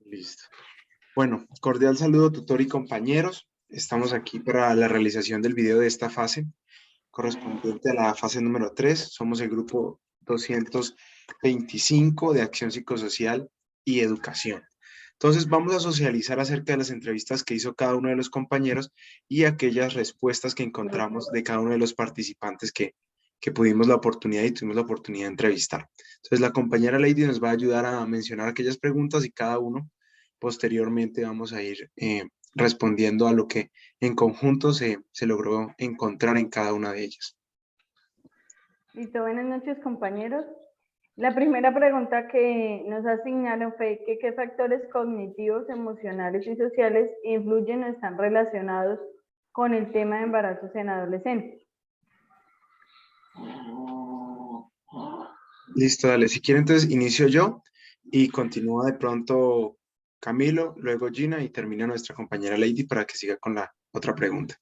Listo. Bueno, cordial saludo, tutor y compañeros. Estamos aquí para la realización del video de esta fase, correspondiente a la fase número 3. Somos el grupo 225 de Acción Psicosocial y Educación. Entonces, vamos a socializar acerca de las entrevistas que hizo cada uno de los compañeros y aquellas respuestas que encontramos de cada uno de los participantes que pudimos la oportunidad y tuvimos la oportunidad de entrevistar. Entonces, la compañera Lady nos va a ayudar a mencionar aquellas preguntas y cada uno posteriormente vamos a ir respondiendo a lo que en conjunto se logró encontrar en cada una de ellas. Listo, buenas noches compañeros. La primera pregunta que nos asignaron fue que qué factores cognitivos, emocionales y sociales influyen o están relacionados con el tema de embarazos en adolescentes. Listo, dale. Si quieren, entonces inicio yo y continúa de pronto Camilo, luego Gina y termina nuestra compañera Lady para que siga con la otra pregunta.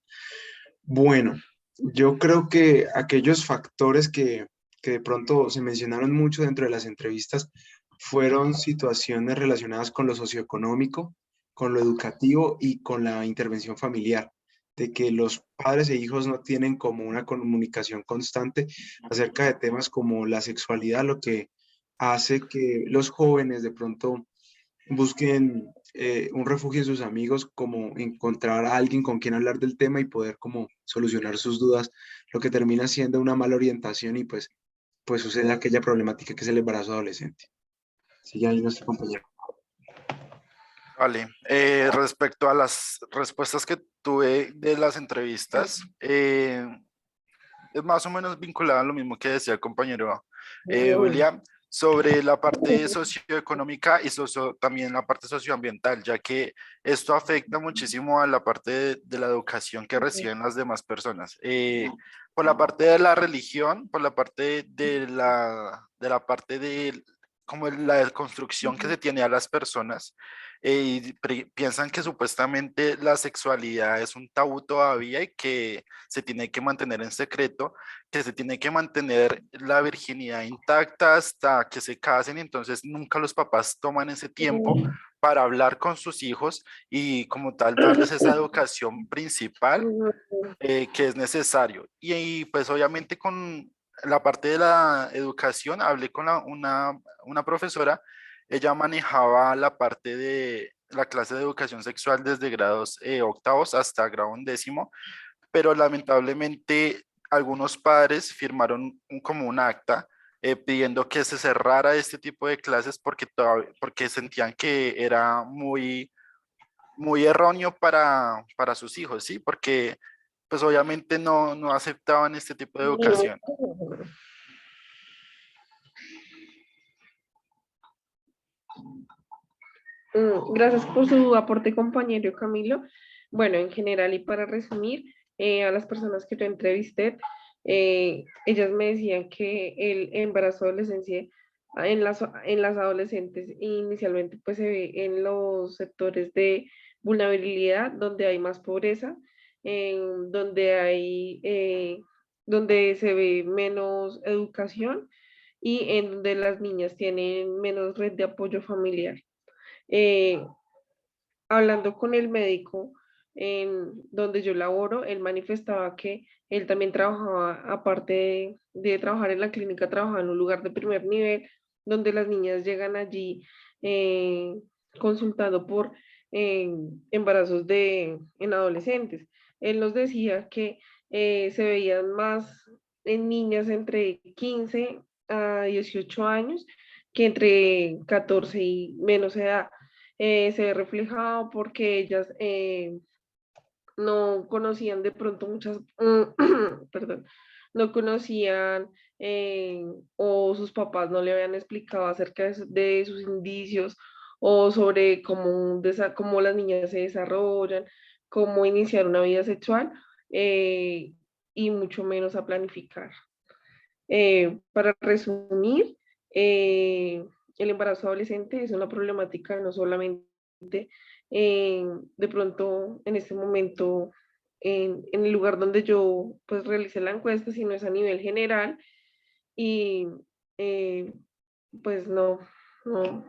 Bueno, yo creo que aquellos factores que de pronto se mencionaron mucho dentro de las entrevistas fueron situaciones relacionadas con lo socioeconómico, con lo educativo y con la intervención familiar, de que los padres e hijos no tienen como una comunicación constante acerca de temas como la sexualidad, lo que hace que los jóvenes de pronto busquen un refugio en sus amigos, como encontrar a alguien con quien hablar del tema y poder como solucionar sus dudas, lo que termina siendo una mala orientación y pues sucede aquella problemática que es el embarazo adolescente. Sigue ahí nuestro compañero. Vale, respecto a las respuestas que tuve de las entrevistas, es más o menos vinculado a lo mismo que decía el compañero William, sobre la parte socioeconómica y también la parte socioambiental, ya que esto afecta muchísimo a la parte de la educación que reciben las demás personas. Por la parte de la religión, por la parte de la parte de como la construcción que se tiene a las personas, y piensan que supuestamente la sexualidad es un tabú todavía y que se tiene que mantener en secreto, que se tiene que mantener la virginidad intacta hasta que se casen, y entonces nunca los papás toman ese tiempo para hablar con sus hijos y como tal darles esa educación principal que es necesario. Pues obviamente con la parte de la educación hablé con una profesora. Ella manejaba la parte de la clase de educación sexual desde grados octavos hasta grado 11º, pero lamentablemente algunos padres firmaron como un acta pidiendo que se cerrara este tipo de clases porque sentían que era muy erróneo para sus hijos, ¿sí? Porque pues obviamente no aceptaban este tipo de educación. Gracias por su aporte, compañero Camilo. Bueno, en general y para resumir, a las personas que yo entrevisté, ellas me decían que el embarazo adolescencia en las adolescentes inicialmente pues se ve en los sectores de vulnerabilidad, donde hay más pobreza, donde se ve menos educación y en donde las niñas tienen menos red de apoyo familiar. Eh, Hablando con el médico en donde yo laboro, él manifestaba que él también trabajaba, aparte de trabajar en la clínica, trabajaba en un lugar de primer nivel, donde las niñas llegan allí consultando por embarazos en adolescentes. Él nos decía que se veían más en niñas entre 15 a 18 años que entre 14 y menos edad. Se ve reflejado porque ellas no conocían de pronto muchas, perdón, no conocían o sus papás no le habían explicado acerca de sus indicios o sobre cómo las niñas se desarrollan, cómo iniciar una vida sexual eh, y mucho menos a planificar. Para resumir, el embarazo adolescente es una problemática no solamente de pronto en este momento en el lugar donde yo pues realicé la encuesta, sino es a nivel general y pues no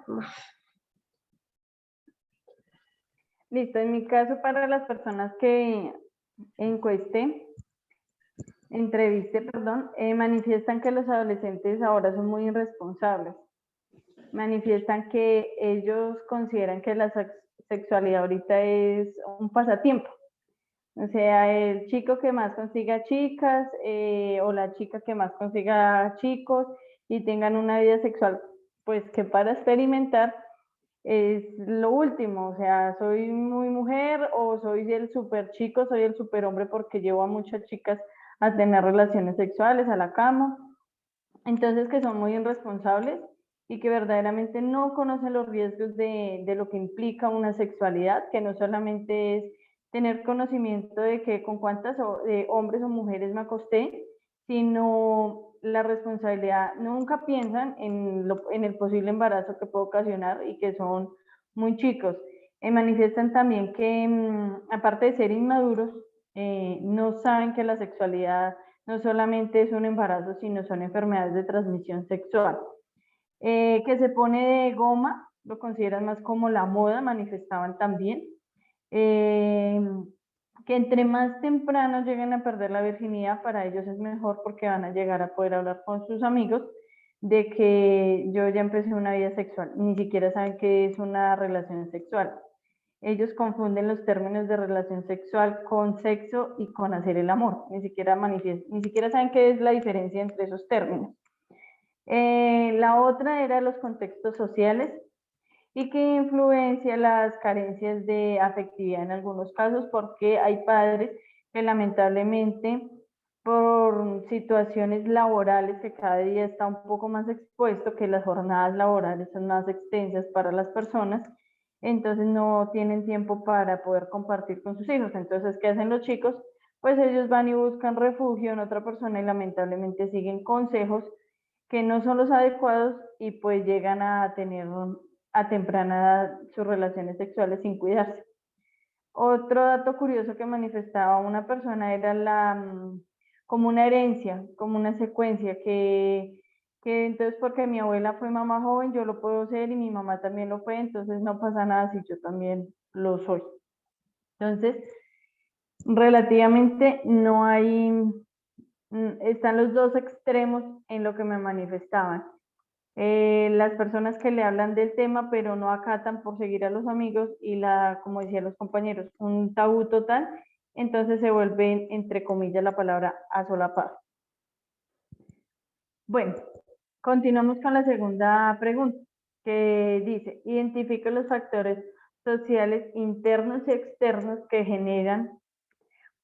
más. Listo, en mi caso, para las personas que entrevisté, perdón, manifiestan que los adolescentes ahora son muy irresponsables. Manifiestan que ellos consideran que la sexualidad ahorita es un pasatiempo. O sea, el chico que más consiga chicas o la chica que más consiga chicos y tengan una vida sexual, pues que para experimentar es lo último. O sea, soy muy mujer o soy el super chico, soy el super hombre porque llevo a muchas chicas a tener relaciones sexuales, a la cama. Entonces, que son muy irresponsables y que verdaderamente no conocen los riesgos de lo que implica una sexualidad, que no solamente es tener conocimiento de que con cuántas hombres o mujeres me acosté, sino la responsabilidad. Nunca piensan en el posible embarazo que puede ocasionar y que son muy chicos. Manifiestan también que, aparte de ser inmaduros, no saben que la sexualidad no solamente es un embarazo, sino son enfermedades de transmisión sexual. Que se pone de goma, lo consideran más como la moda, manifestaban también. Que entre más temprano lleguen a perder la virginidad, para ellos es mejor porque van a llegar a poder hablar con sus amigos de que yo ya empecé una vida sexual, ni siquiera saben qué es una relación sexual. Ellos confunden los términos de relación sexual con sexo y con hacer el amor, ni siquiera saben qué es la diferencia entre esos términos. La otra era los contextos sociales y que influencia las carencias de afectividad en algunos casos, porque hay padres que lamentablemente por situaciones laborales que cada día está un poco más expuesto, que las jornadas laborales son más extensas para las personas, entonces no tienen tiempo para poder compartir con sus hijos. Entonces, ¿qué hacen los chicos? Pues ellos van y buscan refugio en otra persona y lamentablemente siguen consejos que no son los adecuados y pues llegan a tener a temprana edad sus relaciones sexuales sin cuidarse. Otro dato curioso que manifestaba una persona era como una herencia, como una secuencia, que entonces porque mi abuela fue mamá joven, yo lo puedo ser y mi mamá también lo fue, entonces no pasa nada si yo también lo soy. Entonces, relativamente no hay, están los dos extremos en lo que me manifestaban. Las personas que le hablan del tema pero no acatan por seguir a los amigos y como decían los compañeros, un tabú total, entonces se vuelve, entre comillas, la palabra a solapar. Bueno, continuamos con la segunda pregunta, que dice, identifica los factores sociales internos y externos que generan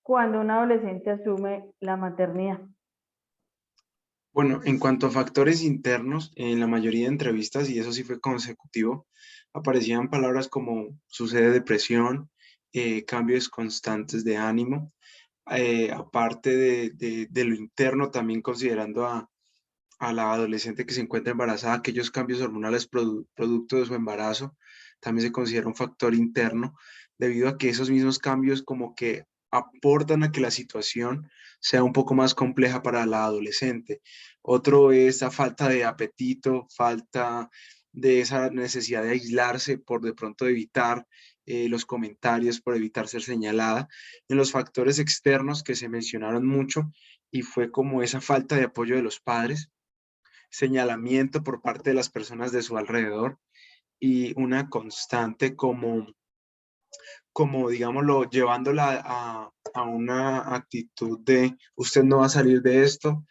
cuando un adolescente asume la maternidad. Bueno, en cuanto a factores internos, en la mayoría de entrevistas, y eso sí fue consecutivo, aparecían palabras como sucede depresión, cambios constantes de ánimo, aparte de lo interno, también considerando a la adolescente que se encuentra embarazada, aquellos cambios hormonales producto de su embarazo, también se considera un factor interno, debido a que esos mismos cambios como que aportan a que la situación sea un poco más compleja para la adolescente. Otro es la falta de apetito, falta de esa necesidad de aislarse por de pronto evitar los comentarios, por evitar ser señalada. En los factores externos que se mencionaron mucho y fue como esa falta de apoyo de los padres, señalamiento por parte de las personas de su alrededor y una constante como digámoslo, llevándola a una actitud de usted no va a salir de esto,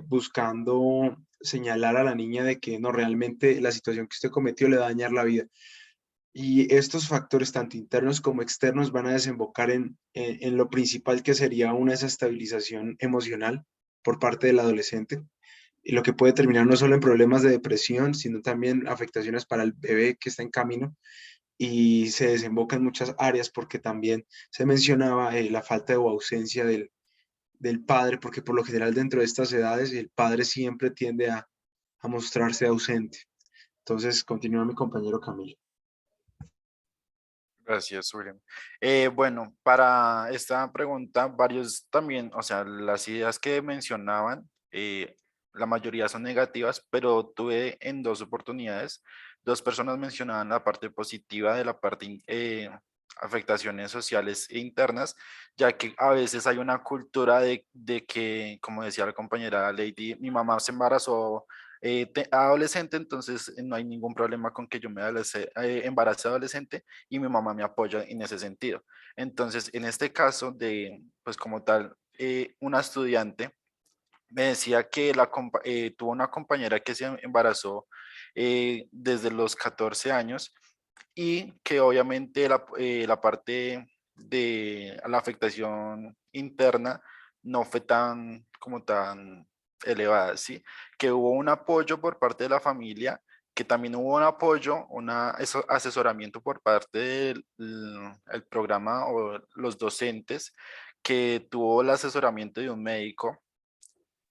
buscando señalar a la niña de que no, realmente la situación que usted cometió le va a dañar la vida. Y estos factores, tanto internos como externos, van a desembocar en lo principal que sería una desestabilización emocional por parte del adolescente, y lo que puede terminar no solo en problemas de depresión, sino también afectaciones para el bebé que está en camino, y se desemboca en muchas áreas porque también se mencionaba la falta de o ausencia del padre, porque por lo general dentro de estas edades el padre siempre tiende a mostrarse ausente. Entonces, continúa mi compañero Camilo. Gracias, William. Bueno, para esta pregunta, varios también, o sea, las ideas que mencionaban, la mayoría son negativas, pero tuve en dos oportunidades, dos personas mencionaban la parte positiva de la parte afectaciones sociales e internas, ya que a veces hay una cultura de que, como decía la compañera Lady, mi mamá se embarazó adolescente, entonces no hay ningún problema con que yo me embarace adolescente y mi mamá me apoya en ese sentido. Entonces, en este caso de, pues como tal, una estudiante me decía que tuvo una compañera que se embarazó desde los 14 años y que obviamente la parte de la afectación interna no fue tan como tan elevada, ¿sí? Que hubo un apoyo por parte de la familia, que también hubo un apoyo, asesoramiento por parte del el programa o los docentes, que tuvo el asesoramiento de un médico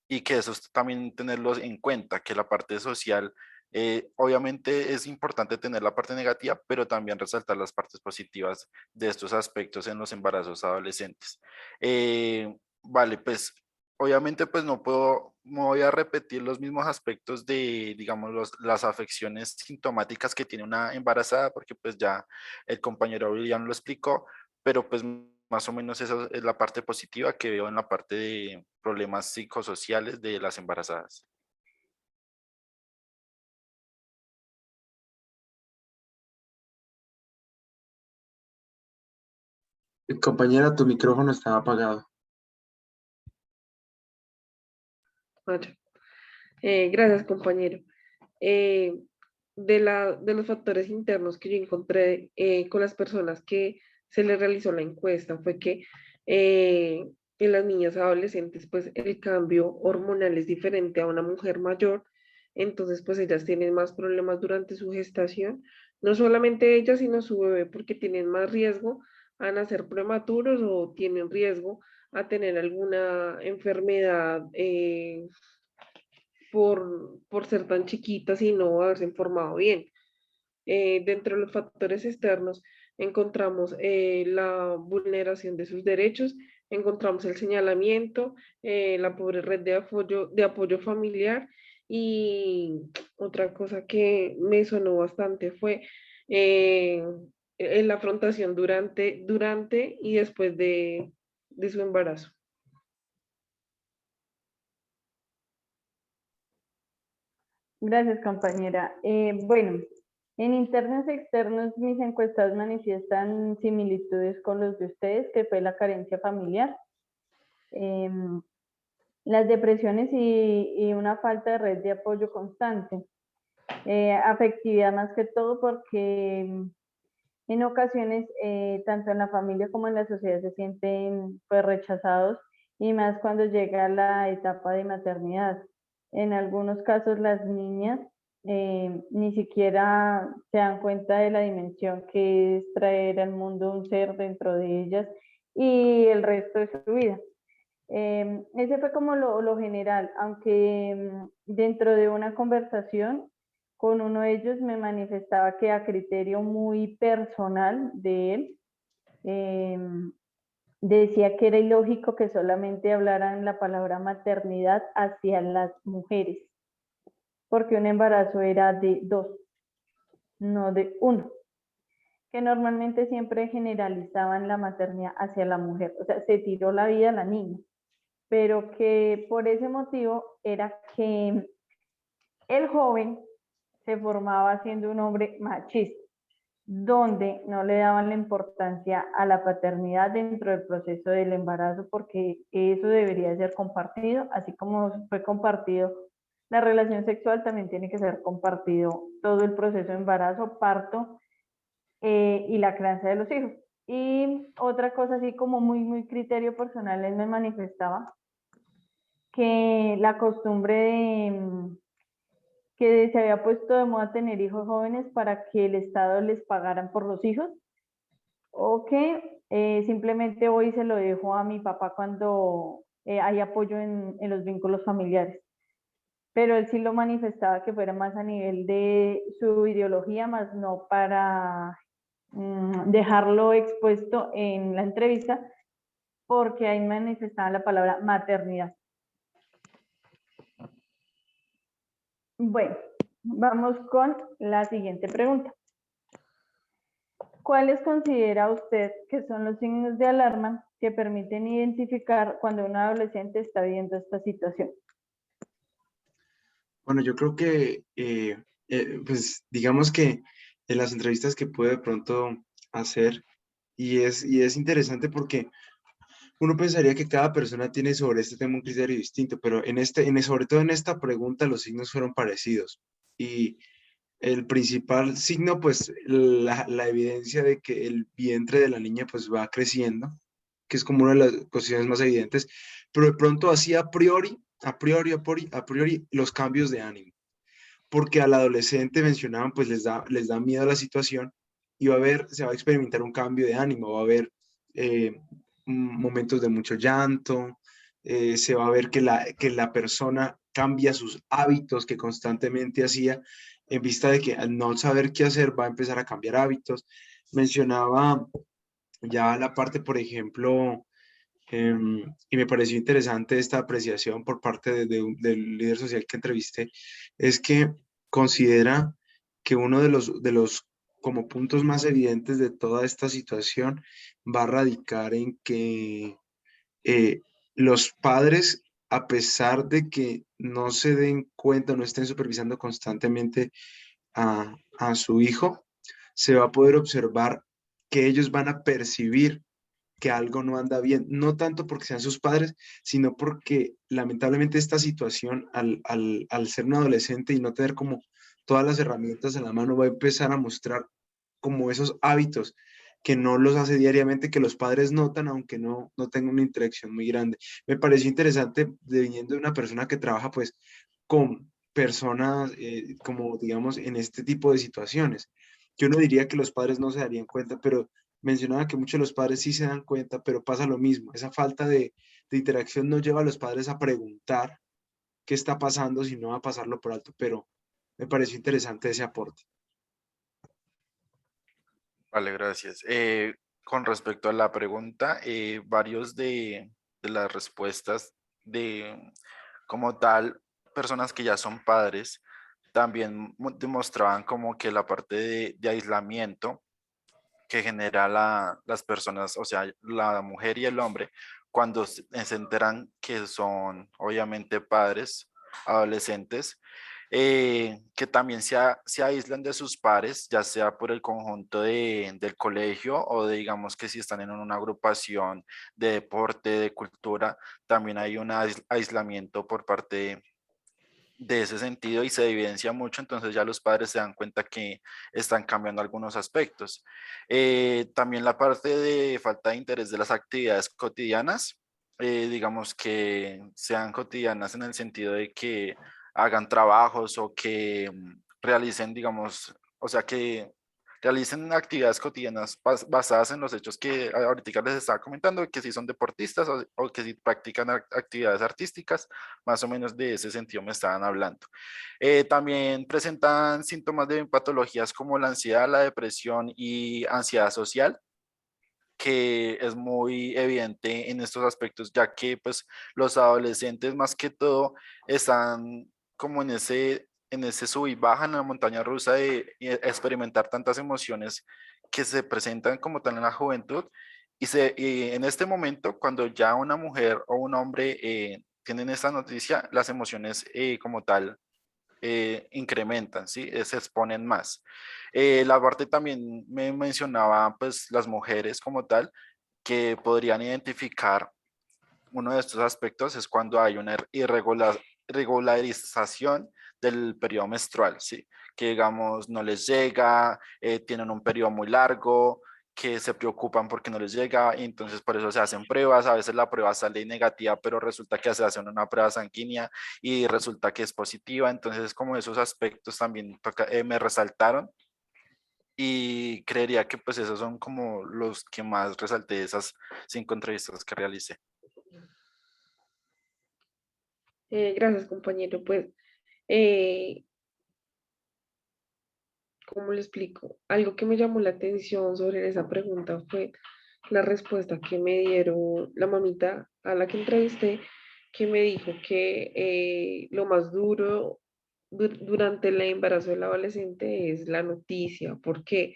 y que eso es también tenerlos en cuenta, que la parte social, obviamente es importante tener la parte negativa, pero también resaltar las partes positivas de estos aspectos en los embarazos adolescentes. Vale, pues obviamente pues no voy a repetir los mismos aspectos de, digamos, las afecciones sintomáticas que tiene una embarazada, porque pues ya el compañero William lo explicó, pero pues más o menos esa es la parte positiva que veo en la parte de problemas psicosociales de las embarazadas. Compañera, tu micrófono estaba apagado. Vaya. Gracias, compañero. Eh, de los factores internos que yo encontré con las personas que se les realizó la encuesta fue que en las niñas adolescentes, pues el cambio hormonal es diferente a una mujer mayor, entonces pues ellas tienen más problemas durante su gestación, no solamente ellas, sino su bebé, porque tienen más riesgo a nacer prematuros o tienen riesgo a tener alguna enfermedad por ser tan chiquitas y no haberse informado bien. Dentro de los factores externos encontramos la vulneración de sus derechos, encontramos el señalamiento, la pobre red de apoyo familiar y otra cosa que me sonó bastante fue eh, la afrontación durante y después de su embarazo. Gracias, compañera. Bueno, en internos y externos, mis encuestas manifiestan similitudes con los de ustedes, que fue la carencia familiar, las depresiones y una falta de red de apoyo constante. Afectividad más que todo porque en ocasiones, tanto en la familia como en la sociedad se sienten pues rechazados y más cuando llega la etapa de maternidad. En algunos casos las niñas ni siquiera se dan cuenta de la dimensión que es traer al mundo un ser dentro de ellas y el resto de su vida. Ese fue como lo general, aunque dentro de una conversación con uno de ellos me manifestaba que a criterio muy personal de él, decía que era ilógico que solamente hablaran la palabra maternidad hacia las mujeres, porque un embarazo era de dos, no de uno, que normalmente siempre generalizaban la maternidad hacia la mujer, o sea, se tiró la vida a la niña, pero que por ese motivo era que el joven se formaba siendo un hombre machista, donde no le daban la importancia a la paternidad dentro del proceso del embarazo, porque eso debería ser compartido, así como fue compartido la relación sexual, también tiene que ser compartido todo el proceso de embarazo, parto y la crianza de los hijos. Y otra cosa así como muy criterio personal, él me manifestaba que la costumbre de que se había puesto de moda tener hijos jóvenes para que el Estado les pagaran por los hijos, o que simplemente hoy se lo dejo a mi papá cuando hay apoyo en los vínculos familiares. Pero él sí lo manifestaba que fuera más a nivel de su ideología, más no para dejarlo expuesto en la entrevista, porque ahí manifestaba la palabra maternidad. Bueno, vamos con la siguiente pregunta. ¿Cuáles considera usted que son los signos de alarma que permiten identificar cuando un adolescente está viviendo esta situación? Bueno, yo creo que, pues digamos que en las entrevistas que pude de pronto hacer, y es interesante porque uno pensaría que cada persona tiene sobre este tema un criterio distinto, pero sobre todo en esta pregunta los signos fueron parecidos. Y el principal signo, pues la evidencia de que el vientre de la niña pues va creciendo, que es como una de las cuestiones más evidentes, pero de pronto así a priori, los cambios de ánimo, porque al adolescente mencionaban pues les da miedo la situación y se va a experimentar un cambio de ánimo, va a haber eh, momentos de mucho llanto, se va a ver que la persona cambia sus hábitos que constantemente hacía en vista de que al no saber qué hacer va a empezar a cambiar hábitos. Mencionaba ya la parte, por ejemplo, y me pareció interesante esta apreciación por parte del líder social que entrevisté, es que considera que uno de los como puntos más evidentes de toda esta situación va a radicar en que eh, los padres, a pesar de que no se den cuenta, no estén supervisando constantemente a su hijo, se va a poder observar que ellos van a percibir que algo no anda bien, no tanto porque sean sus padres, sino porque lamentablemente esta situación, al ser un adolescente y no tener como todas las herramientas en la mano, va a empezar a mostrar como esos hábitos que no los hace diariamente, que los padres notan, aunque no tengan una interacción muy grande. Me pareció interesante, viniendo de una persona que trabaja pues con personas, como digamos, en este tipo de situaciones. Yo no diría que los padres no se darían cuenta, pero mencionaba que muchos de los padres sí se dan cuenta, pero pasa lo mismo. Esa falta de interacción no lleva a los padres a preguntar qué está pasando, sino a pasarlo por alto, pero me pareció interesante ese aporte. Vale, gracias. Con respecto a la pregunta, varios de las respuestas de como tal, personas que ya son padres, también demostraban como que la parte de aislamiento que genera las personas, o sea, la mujer y el hombre, cuando se enteran que son obviamente padres, adolescentes, que también se aíslan de sus pares, ya sea por el conjunto del colegio o de, digamos que si están en una agrupación de deporte, de cultura, también hay un aislamiento por parte de ese sentido y se evidencia mucho, entonces ya los padres se dan cuenta que están cambiando algunos aspectos. También la parte de falta de interés de las actividades cotidianas, digamos que sean cotidianas en el sentido de que hagan trabajos o que realicen, digamos, o sea, que realicen actividades cotidianas basadas en los hechos que ahorita les estaba comentando, que si son deportistas o que si practican actividades artísticas, más o menos de ese sentido me estaban hablando. También presentan síntomas de patologías como la ansiedad, la depresión y ansiedad social, que es muy evidente en estos aspectos, ya que pues los adolescentes más que todo están como en ese sub y baja en la montaña rusa de experimentar tantas emociones que se presentan como tal en la juventud y en este momento cuando ya una mujer o un hombre tienen esta noticia, las emociones como tal incrementan, ¿sí? Se exponen más. La parte también me mencionaba, pues, las mujeres como tal, que podrían identificar uno de estos aspectos es cuando hay una irregularización del periodo menstrual, ¿sí? Que digamos no les llega, tienen un periodo muy largo, que se preocupan porque no les llega y entonces por eso se hacen pruebas, a veces la prueba sale negativa, pero resulta que se hace una prueba sanguínea y resulta que es positiva, entonces como esos aspectos también me resaltaron y creería que pues esos son como los que más resalté de esas 5 entrevistas que realicé. Gracias, compañero. Pues, eh, ¿cómo le explico? Algo que me llamó la atención sobre esa pregunta fue la respuesta que me dieron la mamita a la que entrevisté, que me dijo que lo más duro durante el embarazo del adolescente es la noticia. ¿Por qué?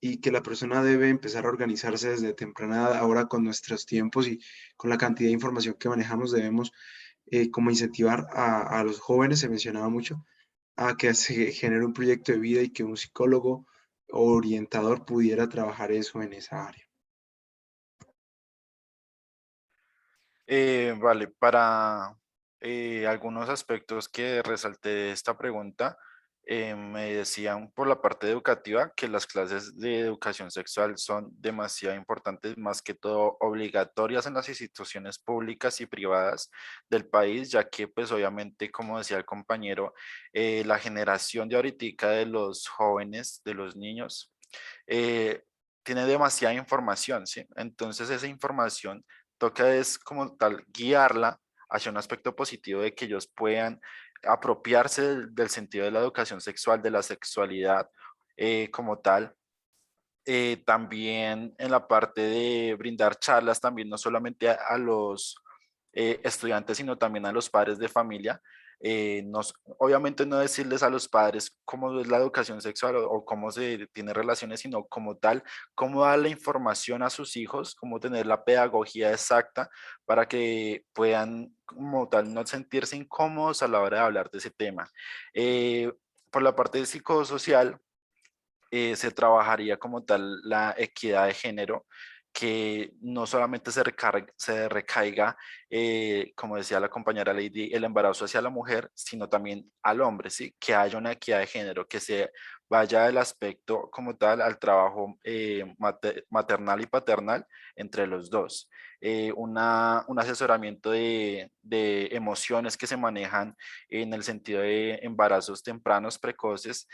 y que la persona debe empezar a organizarse desde temprana edad. Ahora con nuestros tiempos y con la cantidad de información que manejamos debemos como incentivar a los jóvenes, se mencionaba mucho, a que se genere un proyecto de vida y que un psicólogo o orientador pudiera trabajar eso en esa área. Vale, para algunos aspectos que resalté de esta pregunta, me decían por la parte educativa que las clases de educación sexual son demasiado importantes, más que todo obligatorias en las instituciones públicas y privadas del país, ya que pues obviamente, como decía el compañero, la generación de ahorita de los jóvenes, de los niños, eh, tiene demasiada información, ¿sí? Entonces esa información toca es como tal guiarla hacia un aspecto positivo de que ellos puedan apropiarse del sentido de la educación sexual, de la sexualidad como tal. También en la parte de brindar charlas, también no solamente a los estudiantes, sino también a los padres de familia. Obviamente no decirles a los padres cómo es la educación sexual o cómo se tiene relaciones, sino como tal, cómo dar la información a sus hijos, cómo tener la pedagogía exacta para que puedan como tal no sentirse incómodos a la hora de hablar de ese tema. Por la parte psicosocial, se trabajaría como tal la equidad de género, que no solamente se recaiga, como decía la compañera Lady, el embarazo hacia la mujer, sino también al hombre, ¿sí? Que haya una equidad de género, que se vaya del aspecto como tal al trabajo maternal y paternal entre los dos. Un asesoramiento de emociones que se manejan en el sentido de embarazos tempranos, precoces,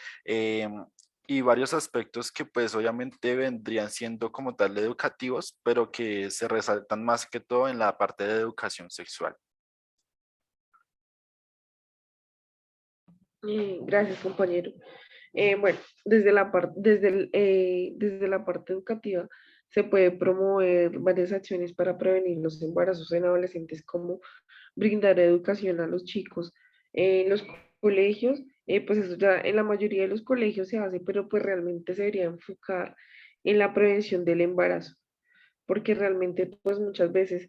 y varios aspectos que pues obviamente vendrían siendo como tal educativos, pero que se resaltan más que todo en la parte de educación sexual. Gracias, compañero. Bueno, desde la parte educativa se puede promover varias acciones para prevenir los embarazos en adolescentes, como brindar educación a los chicos en los colegios. Pues eso ya en la mayoría de los colegios se hace, pero pues realmente se debería enfocar en la prevención del embarazo, porque realmente pues muchas veces,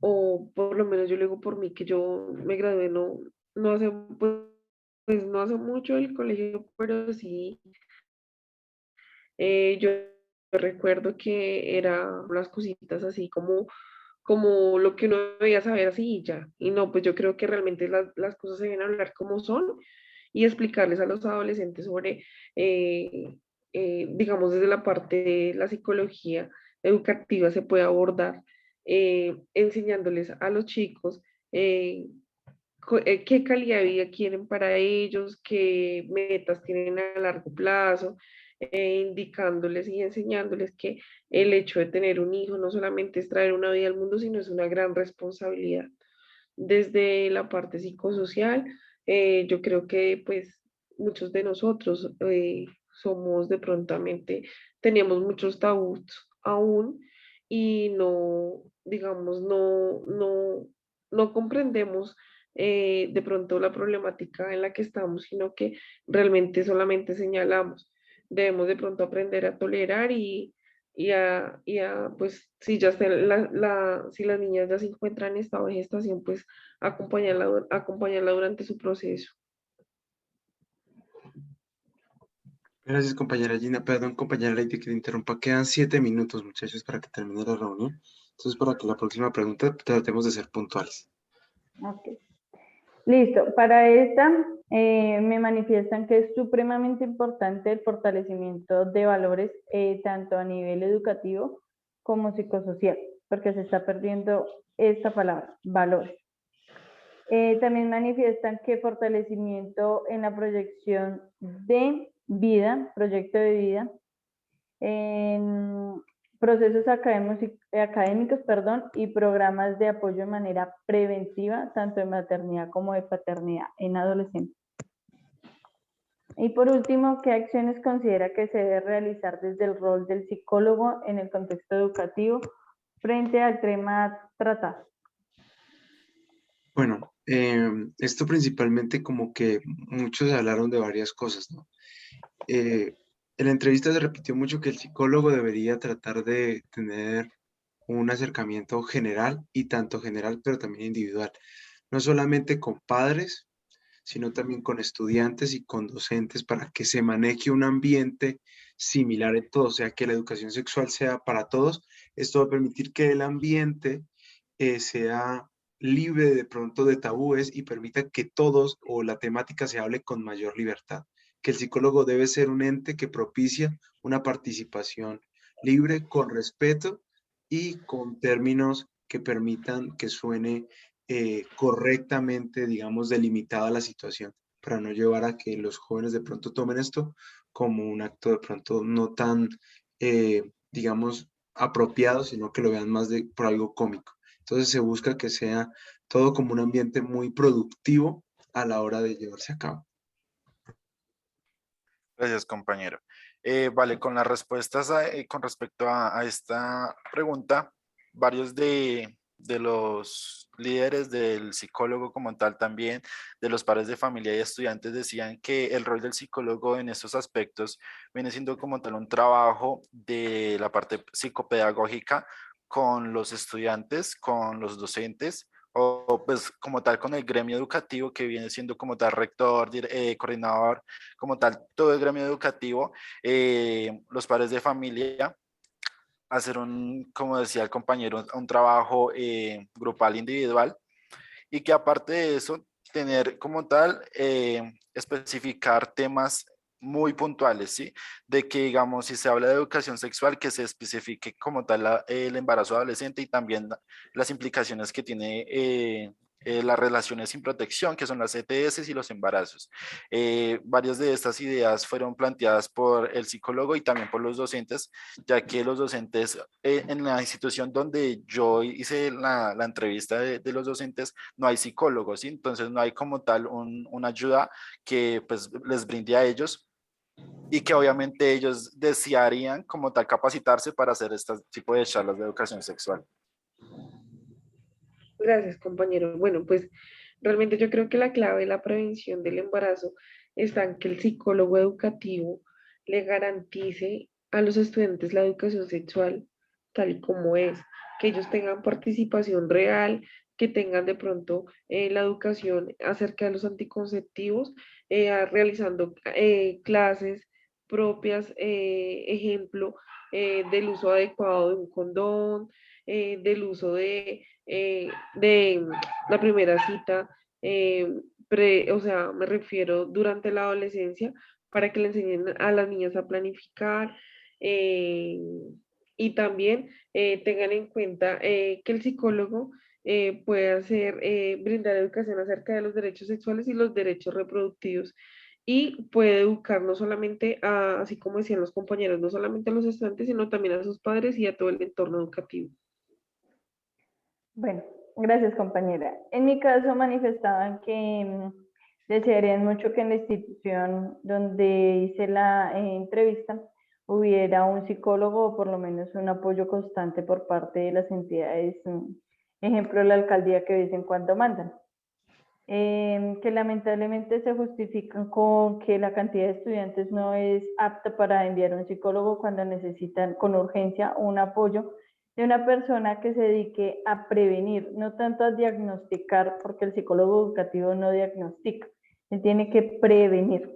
o por lo menos yo lo digo por mí, que yo me gradué no hace, pues no hace mucho del colegio, pero sí, yo recuerdo que eran unas cositas así como lo que uno debía saber así y ya. Y no, pues yo creo que realmente las cosas se deben hablar como son y explicarles a los adolescentes sobre, digamos, desde la parte de la psicología educativa se puede abordar, enseñándoles a los chicos qué calidad de vida quieren para ellos, qué metas tienen a largo plazo, indicándoles y enseñándoles que el hecho de tener un hijo no solamente es traer una vida al mundo, sino es una gran responsabilidad. Desde la parte psicosocial, yo creo que pues muchos de nosotros somos de prontamente, teníamos muchos tabús aún y no, digamos, no comprendemos de pronto la problemática en la que estamos, sino que realmente solamente señalamos. Debemos de pronto aprender a tolerar pues, si ya está si las niñas ya se encuentran en estado de gestación, pues acompañarla durante su proceso. Gracias, compañera Gina. Perdón, compañera Lady, que te interrumpa. Quedan 7 minutos, muchachos, para que termine la reunión. Entonces, para que la próxima pregunta tratemos de ser puntuales. Ok. Listo. Para esta, me manifiestan que es supremamente importante el fortalecimiento de valores, tanto a nivel educativo como psicosocial, porque se está perdiendo esta palabra, valores. También manifiestan que fortalecimiento en la proyección de vida, proyecto de vida, en procesos académicos, y programas de apoyo de manera preventiva, tanto de maternidad como de paternidad en adolescentes. Y por último, ¿qué acciones considera que se debe realizar desde el rol del psicólogo en el contexto educativo frente al tema tratado? Bueno, esto principalmente como que muchos hablaron de varias cosas, ¿no? En la entrevista se repitió mucho que el psicólogo debería tratar de tener un acercamiento general y tanto general, pero también individual. No solamente con padres, sino también con estudiantes y con docentes para que se maneje un ambiente similar en todo, o sea, que la educación sexual sea para todos. Esto va a permitir que el ambiente sea libre de pronto de tabúes y permita que todos o la temática se hable con mayor libertad. Que el psicólogo debe ser un ente que propicia una participación libre, con respeto y con términos que permitan que suene correctamente, digamos, delimitada la situación, para no llevar a que los jóvenes de pronto tomen esto como un acto de pronto no tan, digamos, apropiado, sino que lo vean más por algo cómico. Entonces se busca que sea todo como un ambiente muy productivo a la hora de llevarse a cabo. Gracias, compañero. Vale, con las respuestas con respecto a esta pregunta, varios de los líderes del psicólogo como tal también, de los padres de familia y estudiantes decían que el rol del psicólogo en estos aspectos viene siendo como tal un trabajo de la parte psicopedagógica con los estudiantes, con los docentes o pues como tal con el gremio educativo que viene siendo como tal rector, coordinador, como tal todo el gremio educativo, los padres de familia, hacer un, como decía el compañero, un trabajo grupal individual y que aparte de eso, tener como tal, especificar temas muy puntuales, ¿sí? De que, digamos, si se habla de educación sexual, que se especifique como tal el embarazo adolescente y también las implicaciones que tiene las relaciones sin protección, que son las ETS y los embarazos. Varias de estas ideas fueron planteadas por el psicólogo y también por los docentes, ya que los docentes en la institución donde yo hice la entrevista de los docentes, no hay psicólogos, ¿sí? Entonces no hay como tal una ayuda que pues les brinde a ellos y que obviamente ellos desearían como tal capacitarse para hacer este tipo de charlas de educación sexual. Gracias, compañero. Bueno, pues realmente yo creo que la clave de la prevención del embarazo está en que el psicólogo educativo le garantice a los estudiantes la educación sexual tal y como es, que ellos tengan participación real, que tengan de pronto la educación acerca de los anticonceptivos, realizando clases propias, ejemplo, del uso adecuado de un condón, del uso de la primera cita, o sea, me refiero durante la adolescencia, para que le enseñen a las niñas a planificar eh, y también tengan en cuenta que el psicólogo puede brindar educación acerca de los derechos sexuales y los derechos reproductivos. Y puede educar no solamente así como decían los compañeros, no solamente a los estudiantes, sino también a sus padres y a todo el entorno educativo. Bueno, gracias compañera. En mi caso manifestaban que desearían mucho que en la institución donde hice la entrevista hubiera un psicólogo o por lo menos un apoyo constante por parte de las entidades, ejemplo la alcaldía que de vez en cuando mandan. Que lamentablemente se justifican con que la cantidad de estudiantes no es apta para enviar a un psicólogo cuando necesitan con urgencia un apoyo de una persona que se dedique a prevenir, no tanto a diagnosticar, porque el psicólogo educativo no diagnostica, él tiene que prevenir.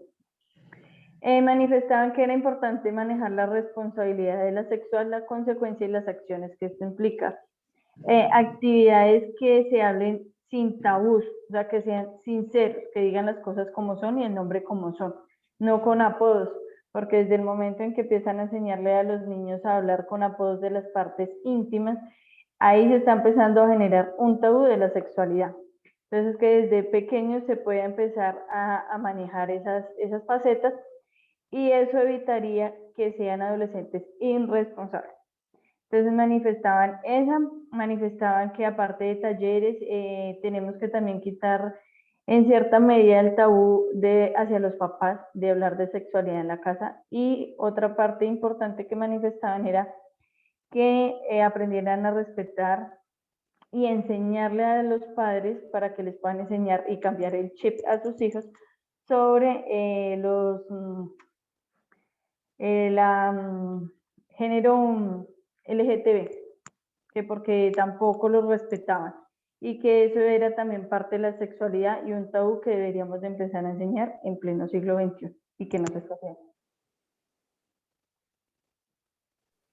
Manifestaban que era importante manejar la responsabilidad de la sexual, la consecuencia y las acciones que esto implica. Actividades que se hablen sin tabús, o sea, que sean sinceros, que digan las cosas como son y el nombre como son, no con apodos, porque desde el momento en que empiezan a enseñarle a los niños a hablar con apodos de las partes íntimas, ahí se está empezando a generar un tabú de la sexualidad. Entonces, que desde pequeños se pueda empezar a manejar esas facetas y eso evitaría que sean adolescentes irresponsables. Entonces manifestaban que aparte de talleres, tenemos que también quitar en cierta medida el tabú hacia los papás de hablar de sexualidad en la casa. Y otra parte importante que manifestaban era que aprendieran a respetar y enseñarle a los padres para que les puedan enseñar y cambiar el chip a sus hijos sobre género LGTB, que porque tampoco lo respetaban y que eso era también parte de la sexualidad y un tabú que deberíamos de empezar a enseñar en pleno siglo XXI y que no se está haciendo.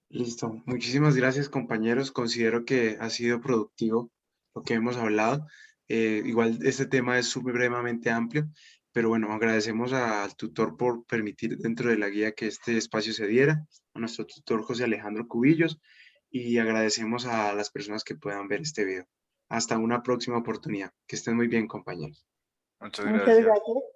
Listo. Muchísimas gracias, compañeros. Considero que ha sido productivo lo que hemos hablado. Igual este tema es supremamente amplio, pero bueno, agradecemos al tutor por permitir dentro de la guía que este espacio se diera, a nuestro tutor José Alejandro Cubillos, y agradecemos a las personas que puedan ver este video. Hasta una próxima oportunidad. Que estén muy bien, compañeros. Muchas Muchas gracias. gracias.